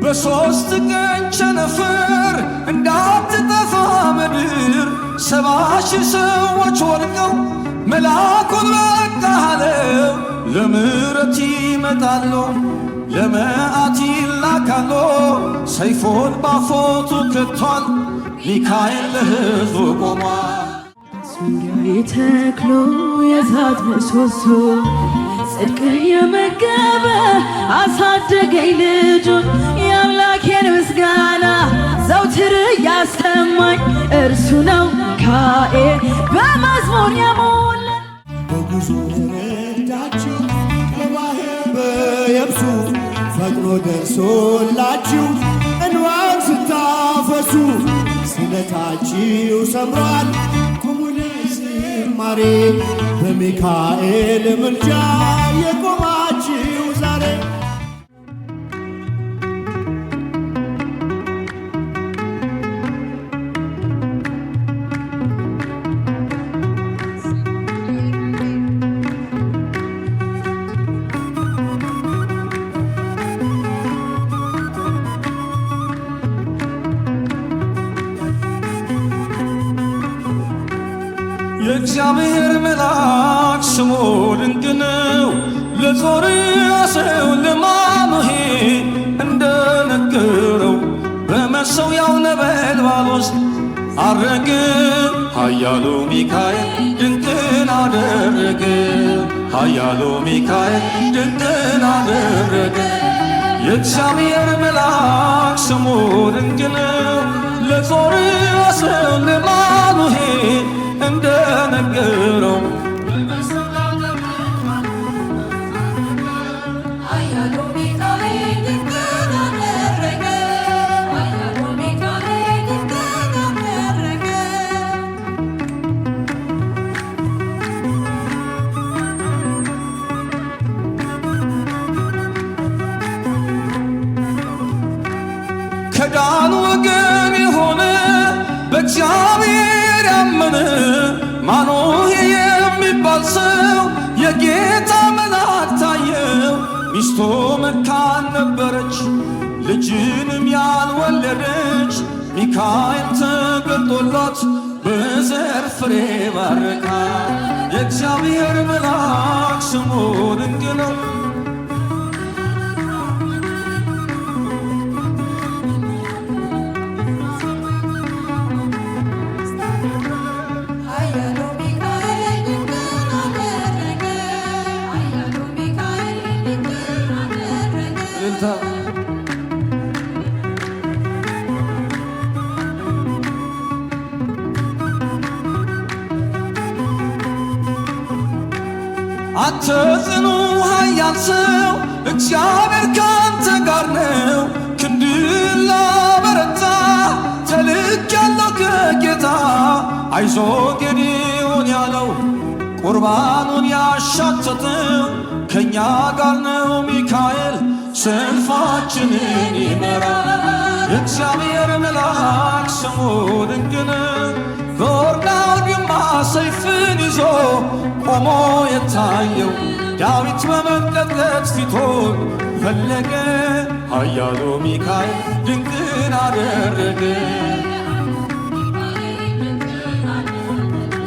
በሶስት ቀን ቸነፈር እንዳትጠፋ ምድር 70,000 ሰዎች ወድቀው መልአኩን በቃ አለው። ለምሕረት ይመጣሉ ለመዓት ይላካሉ። ሰይፉን ባፎቱ ከቷል ሚካኤል ለሕዝቡ ቆሟል። ዙሪያዬ ተክሎ የእሳት ምሰሶ ጽድቅ የመገበ አሳደገኝ ልጁን የአምላኬን ምስጋና ዘውትር ያሰማኝ እርሱ ነው ሚካኤል በመዝሙር የሞላ። በጉዞ ረዳችሁ በባሕር በየብሱ ፈጥኖ ደርሶላችሁ እንባን ስታፈሱ ስለታችሁ ሰምሯል ቁሙ ለዝማሬ በሚካኤል ምልጃ የቆማችሁ ዛሬ። የእግዚአብሔር መልአክ ስሙ ድንቅ ነው። ለዞርያ ሰው ለማኑሄ እንደነገረው በመሠዊያው ነበልባል ውስጥ አረገ። ኃያሉ ሚካኤል ድንቅን አደረገ። ኃያሉ ሚካኤል ድንቅን አደረገ። የእግዚአብሔር መልአክ ስሙ ድንቅ ነው። ለዞርያ ሰው ለማኑሄ እንደነገረው ኃያሉ ሚካኤል ድንቅን አደረገ። ኃያሉ ሚካኤል ድንቅን አደረገ። ከዳን ወገን የሆነ በእግዚአብሔር ያመነ ማኑሄ የሚባል ሰው የጌታ መልአክ ታየው። ሚስቱ መካን ነበረች ልጅንም ያልወለደች። ሚካኤል ተገልጦላት በዘር ፍሬ ባረካት። የእግዚአብሔር መልአክ ስሙ ድንቅ ነው። አንተ ጽኑ ኃያል ሰው እግዚአብሔር ካንተ ጋር ነው። ክንድን ላበረታ ተልኬአለሁ ከጌታ። አይዞ ጌዴዎን ያለው ቁርባኑን ያሻተተው ከእኛ ጋር ነው ሚካኤል ሰልፋችንን ይመራል። የእግዚአብሔር መልአክ ስሙ ድንቅ ነው። በወርዳው ድማ ሰይፍን ይዞ ቆሞ የታየው ዳዊት በመንቀጥቀጥ ፊቱን ፈለገ። ኃያሉ ሚካኤል ድንቅን አደረገ።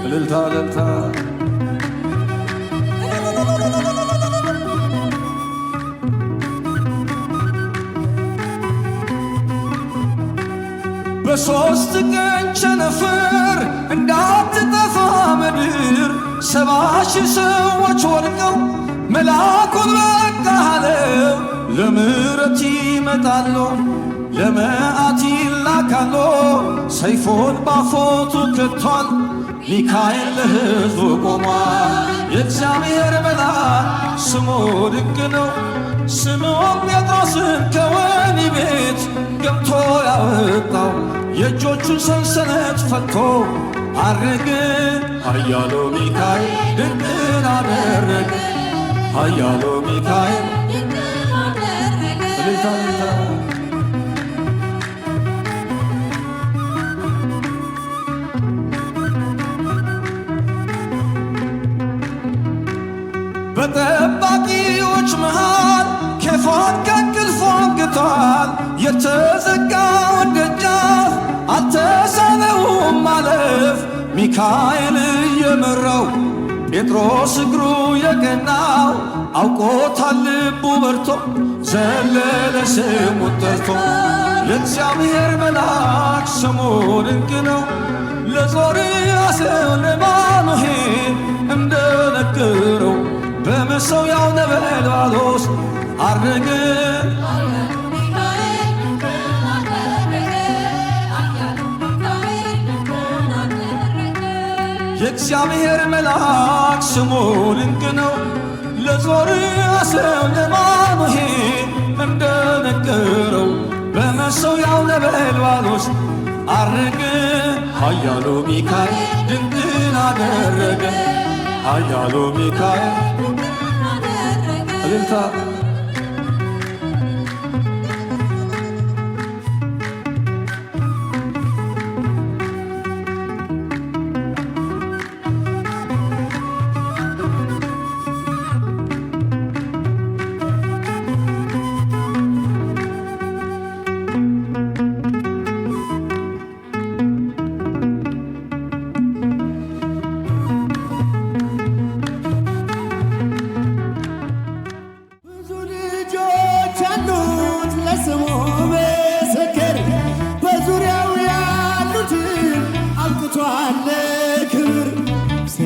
እልልታ እልልታ በሶስት ቀን ቸነፈር እንዳትጠፋ ምድር 70,000 ሰዎች ወድቀው መልአኩን በቃ አለው። ለምሕረት ይመጣሉ ለመዓት ይላካሉ። ሰይፉን ባፎቱ ከቷል ሚካኤል ለሕዝቡ ቆሟል። የእግዚአብሔር መልአክ ስሙ ድንቅ ነው። ስምዖን ጴጥሮስን ከወህኒ ቤት ገብቶ ያወጣው የእጆቹን ሰንሰለት ፈቶ አረገ። ኃያሉ ሚካኤል ድንቅን አደረገ። ኃያሉ ሚካኤል እልልታ እልልታ በጠባቂዎች መሃል ኬፋን ከእንቅልፉ አንግቷል። ሚካኤል እየመራው ጴጥሮስ እግሩ የቀናው አውቆታል ልቡ በርቶ ዘለለ ስሙን ጠርቶ የእግዚአብሔር መልአክ ስሙ ድንቅ ነው ለዞርያ ሰው ለማኑሄ እንደነገረው በመሠዊያው ነበልባሎስ አረገ የእግዚአብሔር መልአክ ስሙ ድንቅ ነው ለዞርያ ሰው ለማኑሄ እንደነገረው በመሠዊያው ነበልባሎስ አረገ ኃያሉ ሚካኤል ድንቅን አደረገ ኃያሉ ሚካኤል እልልታ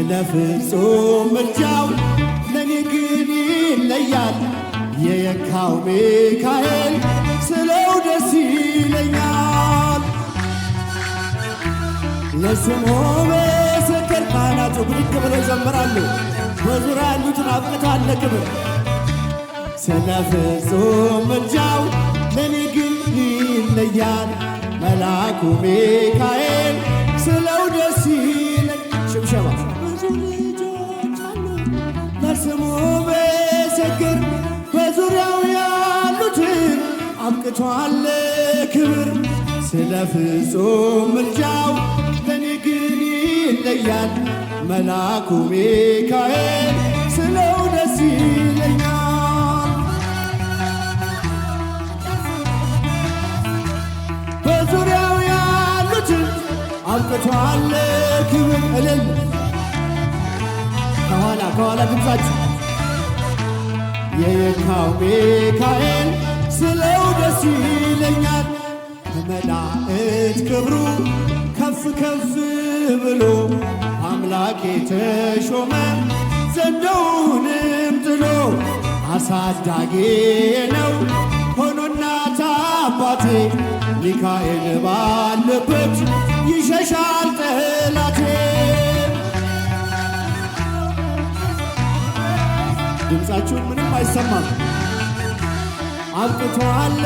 ለፍጹም ምልጃው ለኔ ግን ይለያል የየካው ሚካኤል ስለው ደስ ይለኛል ለስሙ ምስክር ካህናቱ ብድግ ብለው ይዘምራሉ በዙሪያ ያሉትን አብቅቷል ለክብር ስለ ፍጹም ምልጃው ለኔ ግን ይለያል መልአኩ ሚካኤል ስለው ደስ ይለኛል ሽብሸባ ለስሙ ምስክር በዙሪያው ያሉትን አብቅቷል ክብር ስለ ፍጹም ምልጃው ለኔ ግን ይለያል መልአኩ ሚካኤል ስለው ደስ ይለኛል በዙሪያው ያሉትን አብቅቷል ክብር እልል ከኋላ ድምፃችሁ የየካው ሚካኤል ስለው ደስ ይለኛል ከመላእክት ክብሩ ከፍ ከፍ ብሎ አምላክ የተሾመ ዘንዶውንም ጥሎ አሳዳጌ ነው ሆኖ እናት አባቴ ሚካኤል ባለበት ይሸሻል ጠላቴ ድምፃችሁን ምንም አይሰማም አብቅቷል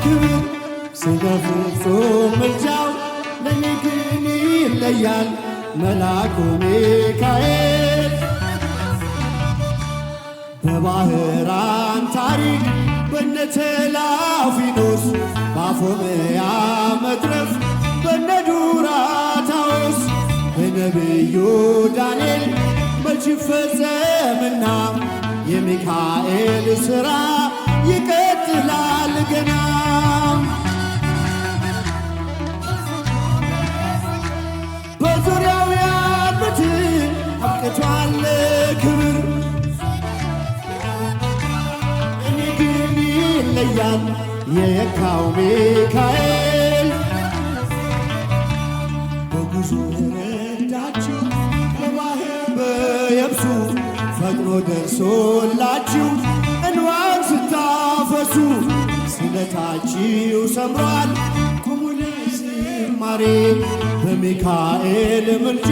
ክብር ስለ ፍጹም ምልጃው ለኔ ግን ይለያል መልአኩ ሚካኤል በባህራን ታሪክ በነ ተላፊኖስ በአፎምያ መትረፍ በነ ዱራታዎስ በነቢዩ ዳንኤል መች ይፈጸምና የሚካኤል ሥራ ይቀጥላል ገና በዙሪያው ያሉትን አብቅቷል ክብር እኔ ግን ይለያል የየካው ሚካኤል በጉዞ ረዳችሁ በባህር በየብሱ ፈጥኖ ደርሶላችሁ እንባን ስታፈሱ ስለታችሁ ሰምሯል ቁሙ ለዝማሬ በሚካኤል ምልጃ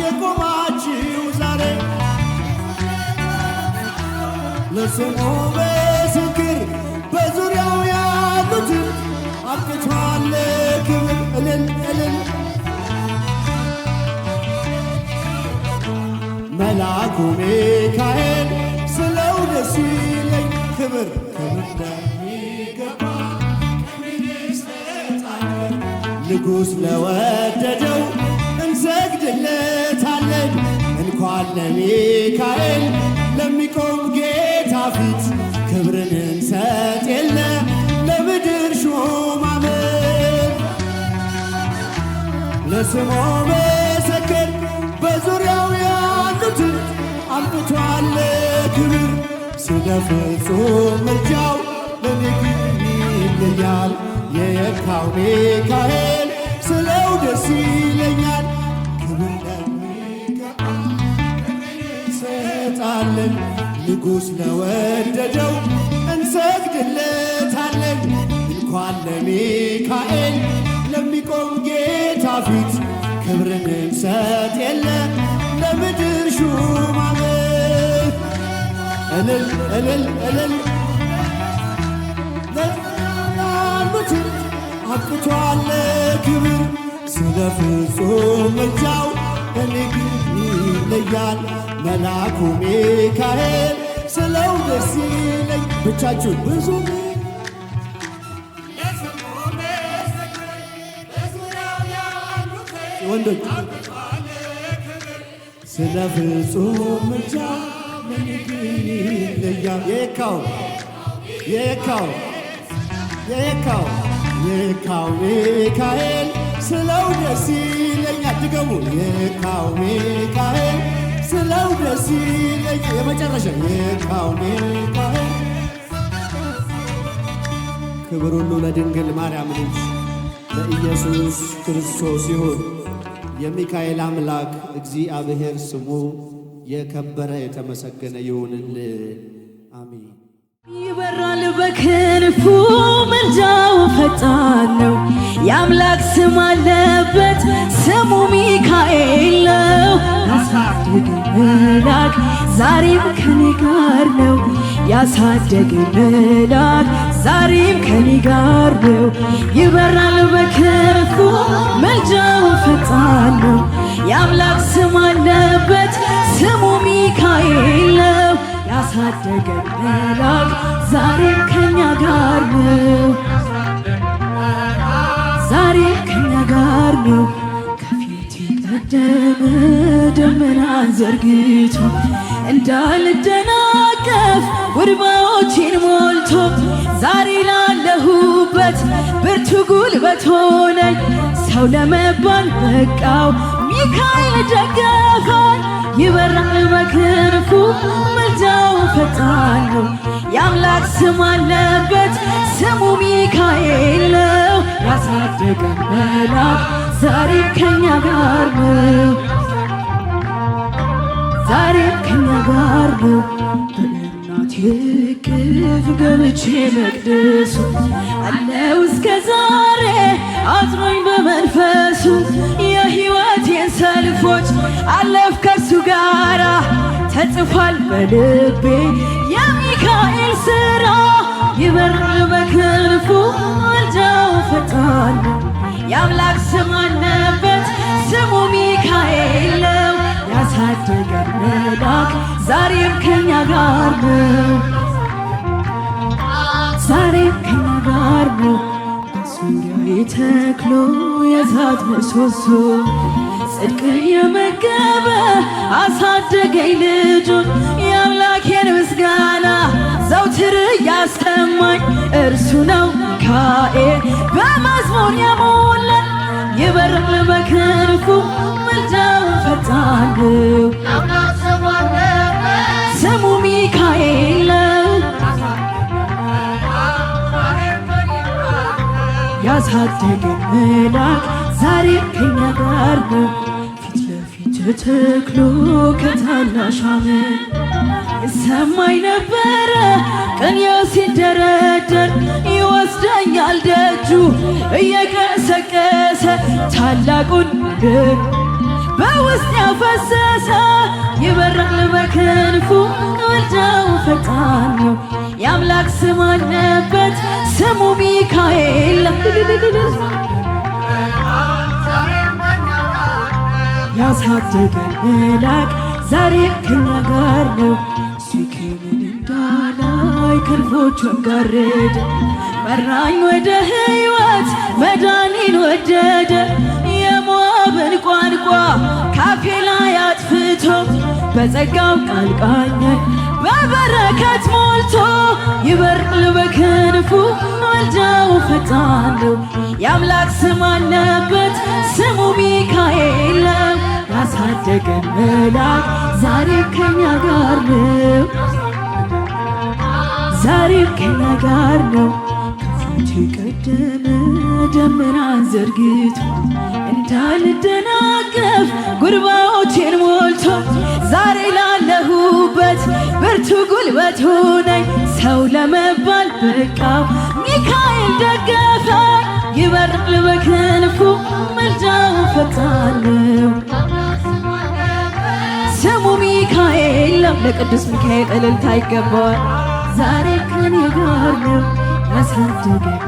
የቆማችሁ ዛሬ ለስሙ ምስክር በዙሪያው ያሉትን አብቅቷል ክብር እልል እልል መልአኩ ሚካኤል ስለው ደስ ይለኝ ክብር እንደሚገባ ንጉሥ ለወደደው እንሰግድለታለን እንኳን ለሚካኤል ለሚቆም ጌታ ፊት ክብርን እንሰጥ የለ ለምድር ሹማምንት ለስሙ ምስክር ክብር ስለ ፍጹም ምልጃው ለኔ ግን ይለያል። የየካው ሚካኤል ስለው ደስ ይለኛል። ክብር ለሚገባ እንሰጣለን። ንጉሥ ለወደደው እንሰግድለታለን። እንኳን ለሚካኤል ለሚቆም ጌታ ፊት ክብርን እንሰጥ የለ ለምድር ሹማምንት እልል እልል እልል ያሉትን አብቅቷል ክብር ስለ ፍጹም ምልጃው እኔ ግን ይለያል። መልአኩ ሚካኤል ስለው ደስ ይለኝ። ብቻችሁን ብዙ ወንዶች ስለ ፍጹም ምልጃ እኔ ግን ይለያል። የካው ሚካኤል ስለው ደስ ይለኛል። ድገሙ። የካው ሚካኤል ስለው ደስ ይለኛል። የመጨረሻ የካው ሚካኤል ክብር ሁሉ ለድንግል ማርያም ልጅ ለኢየሱስ ክርስቶስ ይሁን። የሚካኤል አምላክ እግዚአብሔር ስሙ የከበረ የተመሰገነ ይሁንልን። አሜን። ይበራል በክንፉ ምልጃው ፈጣን ነው። የአምላክ ስም አለበት ስሙ ሚካኤል ነው። ያሳደገኝ መልአክ ዛሬም ከኔ ጋር ነው። ያሳደገኝ መልአክ ዛሬም ከኔ ጋር ነው። ይበራል በክንፉ ምልጃው ፈጣን ነው። የአምላክ ስም አለበት ስሙ ሚካኤል ነው። ያሳደገን መልአክ ዛሬም ከኛ ጋር ነው። ዛሬም ከኛ ጋር ነው። ከፊቴ ቀደመ ደመናን ዘርግቶ እንዳልደናቀፍ ውድማዎቼን ሞልቶ ዛሬ ላለሁበት ብርቱ ጉልበት ሆነኝ። ሰው ለመባል በቃው ሚካኤል ደገፈኝ። ይበራል በክንፉ ምልጃው ፈጣን ነው። የአምላክ ስም አለበት ስሙ ሚካኤል ነው። ያሳደገን መልአክ ዛሬም ከኛ ጋር ነው። ዛሬም ከኛ ጋር ነው። በእናቴ እቅፍ ገብቼ መቅደሱ አለው እስከ ዛሬ አጥሮኝ በመንፈሱ የሕይወቴን ሰልፎች አለፍ ከሱ ጋራ ተጽፏል በልቤ የሚካኤል ሥራ። ይበራል በክንፉ ምልጃው ፈጣን ነው። የአምላክ ስም አለበት ስሙ ሚካኤል ነው። ያሳደገን መልአክ ዛሬም ከኛ ጋር ነው። ዛሬም ከኛ ጋር ነው። ዙሪያዬ ተክሎ የእሳት ምሰሶ ጽድቅ የመገበ አሳደገኝ ልጁን። የአምላኬን ምስጋና ዘውትር እያሰማኝ እርሱ ነው ሚካኤል በመዝሙር የሞላኝ። ይበራል በክንፉ ምልጃው ፈጣን ነው። ስሙ ሚካኤል ነው። ያሳደገን መልአክ ዛሬም ከኛ ጋር ነው። ፊት ለፊት ተክሎ ከታናሽ አመድ ይሰማኝ ነበረ ቅኔው ሲደረደር። ይወስደኛል ደጁ እየቀሰቀሰ ታላቁን ነገር በውስጥ ያፈሰሰ። ይበራል በክንፉ ምልጃው ፈጣን ነው። የአምላክ ስም አለበት ስሙ ሚካኤል። ያሳደገን መልአክ ዛሬም ከኛ ጋር ነው። ሲኬምን እንዳላይ ክንፎቹን ጋረደ መራኝ ወደ ሕይወት መዳኔን ወደደ። የሞዓብን ቋንቋ ካፌ ላይ አጥፍቶ በጸጋው ቃል ቃኘኝ በበረከት ሞልቶ። ይበራል በክንፉ ምልጃው ፈጣን ነው። የአምላክ ስም አለበት ስሙ ሚካኤል ነው። ያሳደገን መልአክ ዛሬ ከኛ ጋር ነው። ዛሬ ከኛ ጋር ነው። ከፊት ቀደመ ደመናን ዘርግቶ እንዳልደናቀፍ ጉርባዎቼን ሞልቶ ዛሬ ላለሁበት ብርቱ ጉልበት ሆነኝ። ሰው ለመባል በቃው ሚካኤል ደገፈኝ። ይበራል በክንፉ ምልጃው ፈጣን ነው። ስሙ ሚካኤል ነው። ለቅዱስ ሚካኤል እልልታ ይገባዋል። ዛሬ ከኔ ጋር ነው ያሳደገኝ